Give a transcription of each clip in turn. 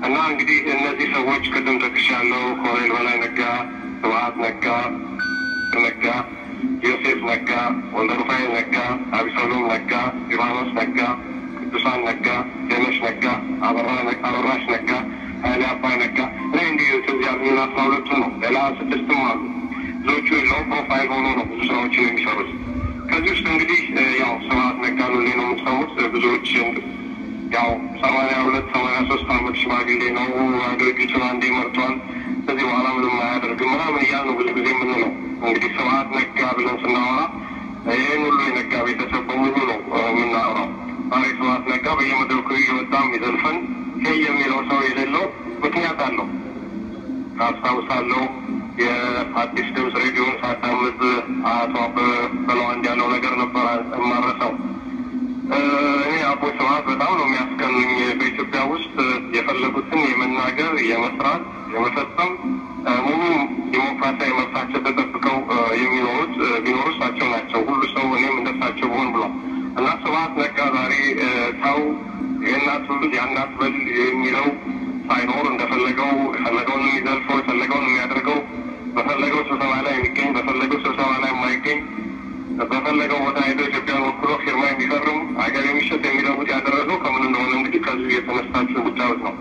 እና እንግዲህ እነዚህ ሰዎች ቅድም ጠቅሻለሁ። ኮሎኔል በላይ ነጋ፣ ስብሐት ነጋ፣ ነጋ፣ ዮሴፍ ነጋ፣ ወልደ ሩፋኤል ነጋ፣ አብሰሎም ነጋ፣ ዮሐንስ ነጋ፣ ቅዱሳን ነጋ፣ ደነሽ ነጋ፣ አበራሽ ነጋ፣ ኃይሌ አባይ ነጋ እኔ እንዲህ ያሉኝ 12 ነው። ሌላ 6ም አሉ። ብዙዎቹ ሎው ፕሮፋይል ሆኖ ነው ብዙ ስራዎችን የሚሰሩት። ከዚህ ውስጥ እንግዲህ ያው ስብሐት ነጋ ነው የምትሰሙት። ብዙዎች ያው 82-83 ዓመት ሽማግሌ ነው። ድርጅቱን አንዴ መርቷል። ከዚህ በኋላ ምንም አያደርግም ምናምን እያልን ነው ብዙ ጊዜ የምንለው። እንግዲህ ስብሐት ነጋ ብለን ስናወራ ይህን ሁሉ የነጋ ቤተሰብ በሙሉ ነው የምናወራው። ዛሬ ስብሐት ነጋ በየመድረኩ እየወጣ የሚዘልፈን የሚለው ሰው የሌለው ምክንያት አለው። አስታውሳለሁ የአዲስ ድምፅ ሬዲዮን ሳዳምጥ አቶ በለው አንድ ያለው ነገር ነበር የማረሳው። እኔ አቦ ስብሐት በጣም ነው የሚያስቀኑኝ። በኢትዮጵያ ውስጥ የፈለጉትን የመናገር፣ የመስራት፣ የመፈጸም ሙሉ ዲሞክራሲያዊ መብታቸው ተጠብቀው የሚኖሩት ቢኖሩ እሳቸው ናቸው። ሁሉ ሰው እኔም እንደሳቸው ብሆን ብሎ እና ስብሐት ነጋ ዛሬ ሰው የእናት ልጅ የአናት በል የሚለው ሳይኖር እንደፈለገው የፈለገውን የሚዘልፈው የፈለገውን የሚያደርገው በፈለገው ስብሰባ ላይ የሚገኝ በፈለገው ስብሰባ ላይ የማይገኝ በፈለገው ቦታ ሄዶ ኢትዮጵያን ወክሎ ፊርማ የሚፈርም ሀገር የሚሸጥ የሚለውጥ ያደረገው ከምን እንደሆነ እንግዲህ ከዚህ የተነሳችሁ ጉዳዮች ነው።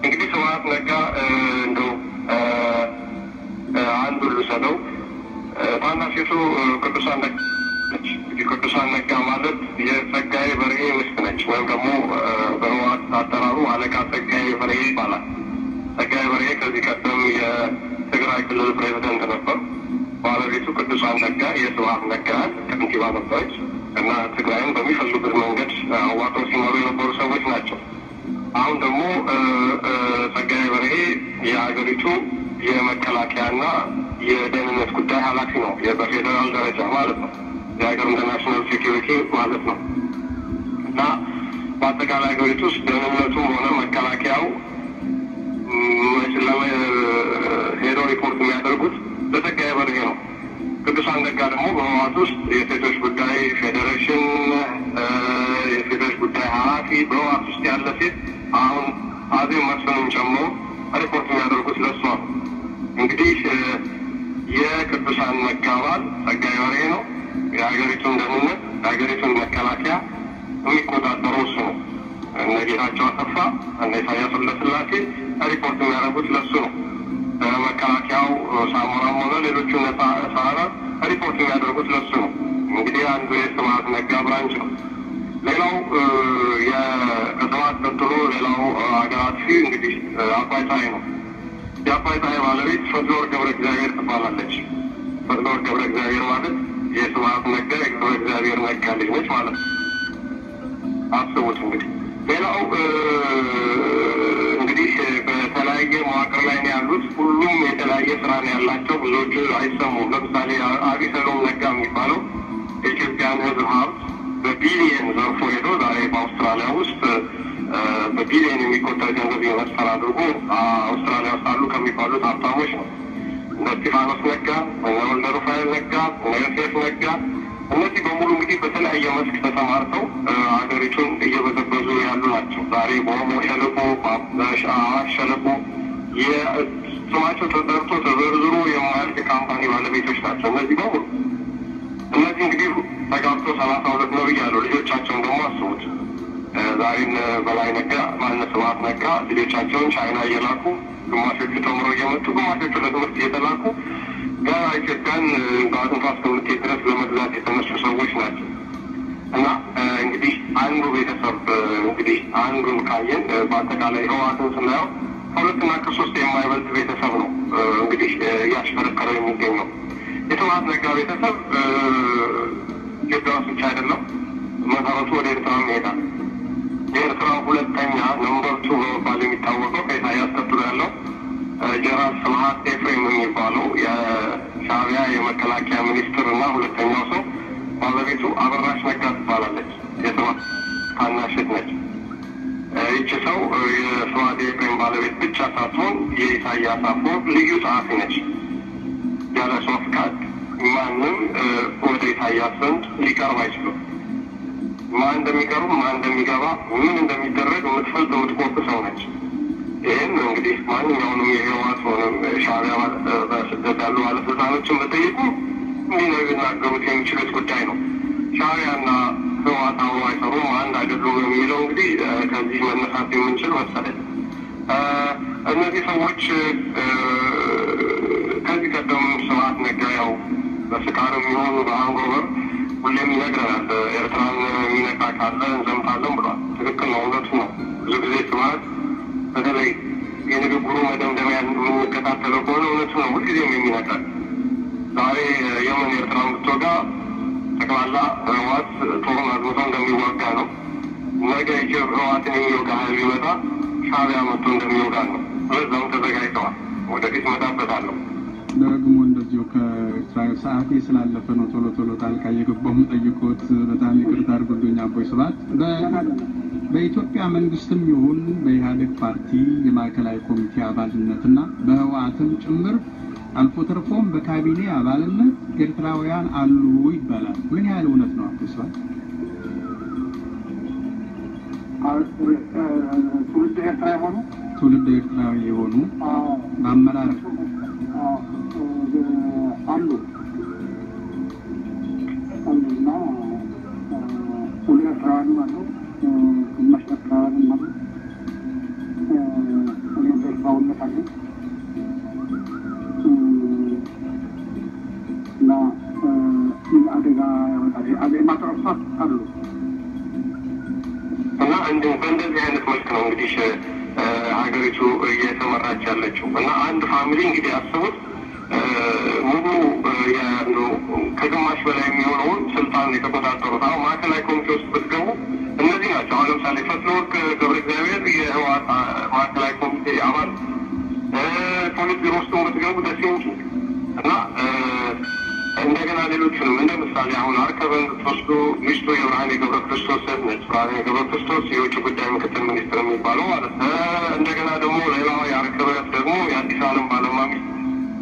እንግዲህ ስብሐት ነጋ እንደው አንዱ ልሰደው ታናሽቱ ቅዱሳን ነጋ ነች። ቅዱሳን ነጋ ማለት የጸጋዬ በርሄ ሚስት ነች፣ ወይም ደግሞ በህወሓት አጠራሩ አለቃ ጸጋዬ በርሄ ይባላል። ጸጋዬ በርሄ ከዚህ ቀደም የትግራይ ክልል ፕሬዚደንት ነበር። ባለቤቱ ቅዱሳን ነጋ የስብሐት ነጋ ከንቲባ ነበረች እና ትግራይን በሚፈልጉት መንገድ አዋቅረው ሲመሩ የነበሩ ሰዎች ናቸው። አሁን ደግሞ ጸጋዬ በርሄ የሀገሪቱ የመከላከያና የደህንነት ጉዳይ ኃላፊ ነው፣ በፌዴራል ደረጃ ማለት ነው። የሀገር ኢንተርናሽናል ሴኪሪቲ ማለት ነው። እና በአጠቃላይ ሀገሪቱ ውስጥ ደህንነቱም ሆነ መከላከያው ሄዶ ሪፖርት የሚያደርጉት ለጸጋዬ በርሄ ነው። ቅዱሳን ነጋ ደግሞ በህወሓት ውስጥ የሴቶች ጉዳይ ፌዴሬሽን የሴቶች ጉዳይ ኃላፊ በህወሓት ውስጥ ያለ ሴት አሁን አዜብ መስፍንን ጨምሮ ሪፖርት የሚያደርጉት ለሷ ነው። እንግዲህ የቅዱሳን ነጋ ባል ጸጋዬ በርሄ ነው። የሀገሪቱን ደህንነት የሀገሪቱን መከላከያ የሚቆጣጠረው እሱ ነው። እነ ጌታቸው አሰፋ እነ ኢሳያስ ወልደስላሴ ሪፖርት የሚያደርጉት ለሱ ነው። መከላከያው ሳሞራም ሆነ ሌሎቹ ነጻ ሰራራት ሪፖርት የሚያደርጉት ለሱ ነው። እንግዲህ አንዱ የስብሐት ነጋ ብራንች ነው። ሌላው ከስብሐት ቀጥሎ ሌላው ሀገር አጥፊ እንግዲህ አባይ ፀሐይ ነው። የአባይ ፀሐይ ባለቤት ፈትለወርቅ ገብረ እግዚአብሔር ትባላለች። ፈትለወርቅ ገብረ እግዚአብሔር ማለት የስብሐት ነጋ የገብረ እግዚአብሔር ነጋ ልጅ ነች ማለት ነው። አስቡት እንግዲህ። ሌላው እንግዲህ በተለያየ መዋቅር ላይ ነው ያሉት። ሁሉም የተለያየ ስራ ነው ያላቸው። ብዙዎቹ አይሰሙም። ለምሳሌ አብሰሎም ነጋ የሚባለው የኢትዮጵያን ሕዝብ ሀብት በቢሊየን ዘርፎ ሄዶ ዛሬ በአውስትራሊያ ውስጥ በቢሊየን የሚቆጠር ገንዘብ ኢንቨስተር አድርጎ አውስትራሊያ ውስጥ አሉ ከሚባሉት ሀብታሞች ነው። እነ እስጢፋኖስ ነጋ፣ እነ ወልደ ሩፋኤል ነጋ፣ እነ ዮሴፍ ነጋ እነዚህ በሙሉ እንግዲህ በተለያየ መስክ ተሰማርተው ሀገሪቱን እየበዘበዙ ያሉ ናቸው። ዛሬ በኦሞ ሸለቆ፣ በአዋሽ ሸለቆ ስማቸው ተጠርቶ ተዘርዝሮ የማያልቅ ካምፓኒ ባለቤቶች ናቸው እነዚህ በሙሉ። እነዚህ እንግዲህ ተጋብቶ 32 ነው ብያለሁ። ልጆቻቸውን ደግሞ አስቡት። ዛሬን በላይ ነጋ ማነው ስብሐት ነጋ ልጆቻቸውን ቻይና እየላኩ ግማሾቹ ተምረው እየመጡ ግማሾቹ ለትምህርት እየተላኩ ገና ኢትዮጵያን በአጥንቷ እስከምትሄድ ድረስ ለመግዛት የተነሱ ሰዎች ናቸው። እና እንግዲህ አንዱ ቤተሰብ እንግዲህ አንዱን ካየን በአጠቃላይ ህወሓትን ስናየው ከሁለትና ከሶስት የማይበልጥ ቤተሰብ ነው እንግዲህ እያሽከረከረው የሚገኘው። የስብሐት ነጋ ቤተሰብ ኢትዮጵያ ውስጥ ብቻ አይደለም፣ መሰረቱ ወደ ኤርትራም ይሄዳል። የኤርትራ ሁለተኛ ነምበር 2 በመባል የሚታወቀው ከኢሳያስ ቀጥሎ ያለው ጀነራል ስብሐት ኤፍሬም የሚባለው የሻዕቢያ የመከላከያ ሚኒስትር እና ሁለተኛው ሰው ባለቤቱ አበራሽ ነጋ ትባላለች። የስብሐት ታናሽ እህት ነች። ይቺ ሰው የስብሐት ኤፍሬም ባለቤት ብቻ ሳትሆን የኢሳያስ አፈወርቅ ልዩ ጸሐፊ ነች። ያለ እሷ ፍቃድ ማንም ወደ ኢሳያስ ዘንድ ሊቀርብ አይችሉም። ማን እንደሚቀርብ ማን እንደሚገባ ምን እንደሚደረግ የምትፈልጥ የምትቆርጥ ሰው ነች። ይህም እንግዲህ ማንኛውንም የህወሓት ሆነም ሻዕቢያ በስደት ያሉ ባለስልጣኖችን በጠየቁ ሊናገሩት የሚችሉት ጉዳይ ነው። ሻዕቢያና ህወሓት አብረው አይሰሩም፣ አንድ አይደሉም የሚለው እንግዲህ ከዚህ መነሳት የምንችል መሰለኝ። እነዚህ ሰዎች ከዚህ ቀደም ስብሐት ነጋ ያው በስካርም ይሁን በአንጎበር ሁሌም ይነግረናል፣ ኤርትራን የሚነካ ካለ እንዘምታለን ብሏል። ትክክል ነው፣ እውነቱ ነው። ብዙ ጊዜ ስብሐት በተለይ የንግግሩ መደምደሚያ የምንከታተለው ከሆነ እውነቱ ነው፣ ሁልጊዜም የሚነካል። ዛሬ የመን ኤርትራን ብትወጋ ጠቅላላ ህወሓት ጦሩን አዝምቶ እንደሚዋጋ ነው። ነገ ህወሓትን የሚወጋ ኃይል ቢመጣ ሻዕቢያ መጥቶ እንደሚወጋ ነው። በዛም ተዘጋጅተዋል። ወደፊት እመጣበታለሁ። ደግሞ እንደዚሁ ከእስራኤል ሰዓቴ ስላለፈ ነው ቶሎ ቶሎ ጣልቃ እየገባሁ ጠይቆት በጣም ይቅርታ አድርጉልኝ። አቦይ ስብሐት በኢትዮጵያ መንግስትም ይሁን በኢህአዴግ ፓርቲ የማዕከላዊ ኮሚቴ አባልነትና በህወሓትም ጭምር አልፎ ተርፎም በካቢኔ አባልነት ኤርትራውያን አሉ ይባላል። ምን ያህል እውነት ነው አቦይ ስብሐት? ትውልድ ኤርትራዊ የሆኑ በአመራር አሉ እና ሁሉ ኤርትራውያንም አሉ፣ ግማሽ ኤርትራውያንም አሉ። እኔም ኤርትራዊነት አለኝ እና አደጋ ያመጣል ማጥፋት አሉ እና እንዲሁ በእንደዚህ አይነት መልክ ነው እንግዲህ ሀገሪቱ እየተመራች ያለችው። እና አንድ ፋሚሊ እንግዲህ አስቡት ሙሉ ከግማሽ በላይ የሚሆነውን ስልጣን የተቆጣጠሩት። አሁን ማዕከላዊ ኮሚቴ ውስጥ ብትገቡ እነዚህ ናቸው። አሁን ለምሳሌ ፈትለወርቅ ገብረ እግዚአብሔር የህወሓት ማዕከላዊ ኮሚቴ አባል፣ ፖሊስ ቢሮ ውስጥ ብትገቡ ደሴንቱ እና እንደገና ሌሎችንም እንደ ምሳሌ አሁን አርከበን ብትወስዱ ሚስቱ የብርሃኔ ገብረ ክርስቶስ እህት ነች። ብርሃኔ ገብረ ክርስቶስ የውጭ ጉዳይ ምክትል ሚኒስትር የሚባለው ማለት ነው። እንደገና ደግሞ ሌላዋ የአርከበ ደግሞ የአዲስ ዓለም ባለማ ሚስት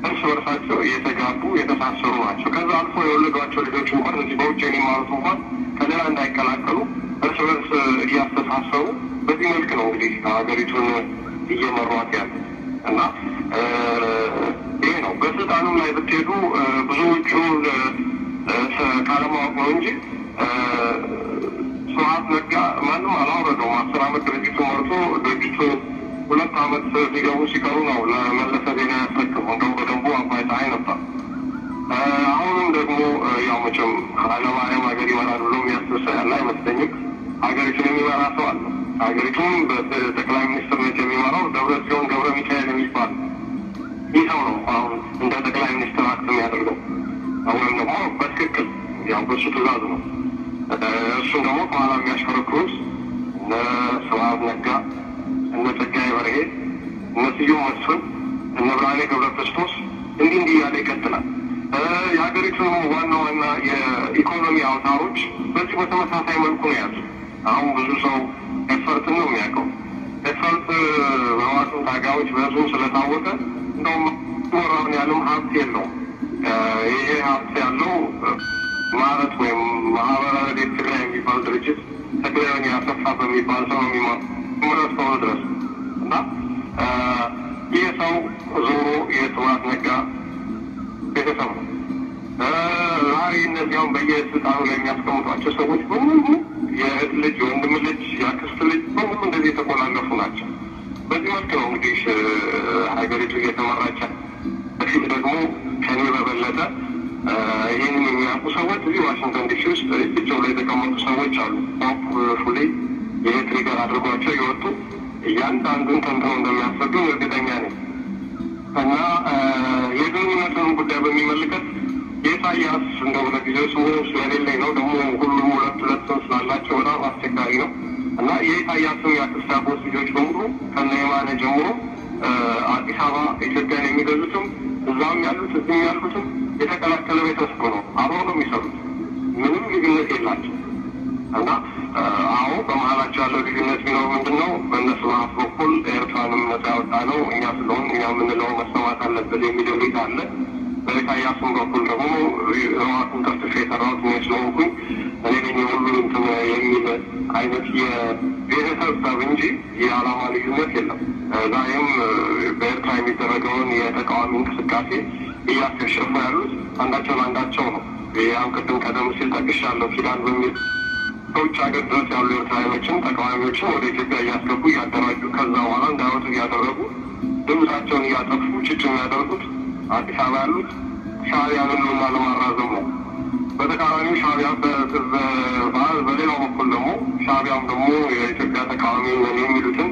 እርስ በርሳቸው እየተጋቡ የተሳሰሩ ናቸው። ከዛ አልፎ የወለዷቸው ልጆች እንኳን እዚህ በውጭ የሚማሩት እንኳን ከሌላ እንዳይቀላቀሉ እርስ በርስ እያስተሳሰሩ በዚህ መልክ ነው እንግዲህ ሀገሪቱን እየመሯት ያለ እና ይሄ ነው። በስልጣኑም ላይ ብትሄዱ ብዙዎቹን ካለማወቅ ነው እንጂ ስብሐት ነጋ ማንም አላወረደውም። 10 ዓመት ድርጅቱ መርቶ ድርጅቱ 2 ዓመት ሊገቡ ሲቀሩ ነው ለመለሰ ዜና ያስረክበው። እንደውም በደንቡ አባይ ፀሐይ ነበር። አሁንም ደግሞ ያው መቼም ኃይለማርያም ሀገር ይመራል ብሎ የሚያስበሳ ያለ አይመስለኝም። ሀገሪቱን የሚመራ ሰው አለ። ሀገሪቱን በጠቅላይ ሚኒስትርነት የሚመራው ደብረጽዮን ገብረ ሚካኤል የሚባል ይህ ሰው ነው አሁን እንደ ጠቅላይ ሚኒስትር አክት የሚያደርገው ወይም ደግሞ በትክክል ያው በሱ ትእዛዝ ነው። እሱም ደግሞ ከኋላ የሚያሽከረክሩት እነ ስብሐት ነጋ፣ እነ ጸጋዬ በርሄ፣ እነ ስዩም መስፍን፣ እነ ብርሃኔ ገብረ ክርስቶስ እንዲህ እያለ ይቀጥላል። የሀገሪቱን ዋና ዋና የኢኮኖሚ አውታሮች በዚህ በተመሳሳይ መልኩ ነው ያሉ። አሁን ብዙ ሰው ኤፈርትን ነው የሚያውቀው። ኤፈርት በህወሓት ታጋዮች በህዝቡ ስለታወቀ እንደውም ወራውን ያለም ሀብት የለውም። ይሄ ሀብት ያለው ማለት ወይም ማህበረ ረድኤት ትግራይ የሚባል ድርጅት ተክለወይኒ አሰፋ በሚባል ሰው የሚመራ እስከሆነ ድረስ እና ይህ ሰው ዞሮ የስብሐት ነጋ ቤተሰብ ነው። ዛሬ እነዚያውም በየስልጣኑ ላይ የሚያስቀምጧቸው ሰዎች በሙሉ የእህት ልጅ፣ የወንድም ልጅ፣ የአክስት ልጅ በሙሉ እንደዚህ የተቆላለፉ ናቸው። በዚህ መልክ ነው እንግዲህ ሀገሪቱ እየተመራች። በፊት ደግሞ ከኔ በበለጠ ይህንን የሚያውቁ ሰዎች እዚህ ዋሽንግተን ዲሲ ውስጥ እጃቸው ላይ የተቀመጡ ሰዎች አሉ። ፉሌ ይሄ ትሪገር አድርጓቸው የወጡ እያንዳንዱን ተንትኖ እንደሚያስረዱኝ እርግጠኛ ነኝ። እና የግንኙነቱን ጉዳይ በሚመለከት የኢሳያስ እንደው ለጊዜው ስሙ ስለሌለኝ ነው፣ ደግሞ ሁሉም ሁለት ስም ስላላቸው በጣም አስቸጋሪ ነው። እና የኢሳያስም የአክስት አጎት ልጆች በሙሉ ከነ የማነ ጀምሮ አዲስ አበባ ኢትዮጵያን የሚገዙትም እዛም ያሉት እዚህም ያሉትም የተቀላቀለ ቤተሰብ ነው። አብረው ነው የሚሰሩት። ምንም ልዩነት የላቸው። እና አዎ በመሀላቸው ያለው ልዩነት ቢኖር ምንድን ነው? በእነሱ በአፍ በኩል ኤርትራንም ነጻ ያወጣ ነው እኛ ስለሆን እኛ የምንለው መሰማት አለበት የሚል ሁኔታ አለ። በኢሳያስም በኩል ደግሞ ህወሓትን ከፍትፌ የሰራሁት እኔ ስለሆንኩኝ እኔ ነኝ ሁሉ እንትን የሚል አይነት የብሔረሰብ ጠብ እንጂ የዓላማ ልዩነት የለም። ዛሬም በኤርትራ የሚደረገውን የተቃዋሚ እንቅስቃሴ እያስከሸፉ ያሉት አንዳቸው ለአንዳቸው ነው። ያን ቅድም ቀደም ሲል ጠቅሻለሁ ኪዳን በሚል ከውጭ ሀገር ድረስ ያሉ ኤርትራውያኖችን ተቃዋሚዎችን ወደ ኢትዮጵያ እያስገቡ እያደራጁ ከዛ በኋላ እንዳይወጡ እያደረጉ ድምፃቸውን እያጠፉ ጭጭ የሚያደርጉት አዲስ አበባ ያሉት ሻዕቢያን ሁሉና ለማራዘም ነው። በተቃራኒው ሻዕቢያ በሌላው በኩል ደግሞ ሻዕቢያም ደግሞ የኢትዮጵያ ተቃዋሚ ነን የሚሉትን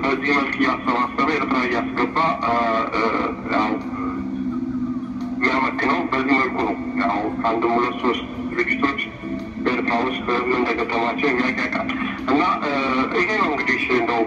በዚህ መልክ እያሰባሰበ ኤርትራ እያስገባ ያው የሚያመክነው በዚህ መልኩ ነው። ያው አንድም ሁለት ሶስት ድርጅቶች በኤርትራ ውስጥ ምን እንደገጠማቸው የሚያውቃል። እና ይሄ ነው እንግዲህ እንደው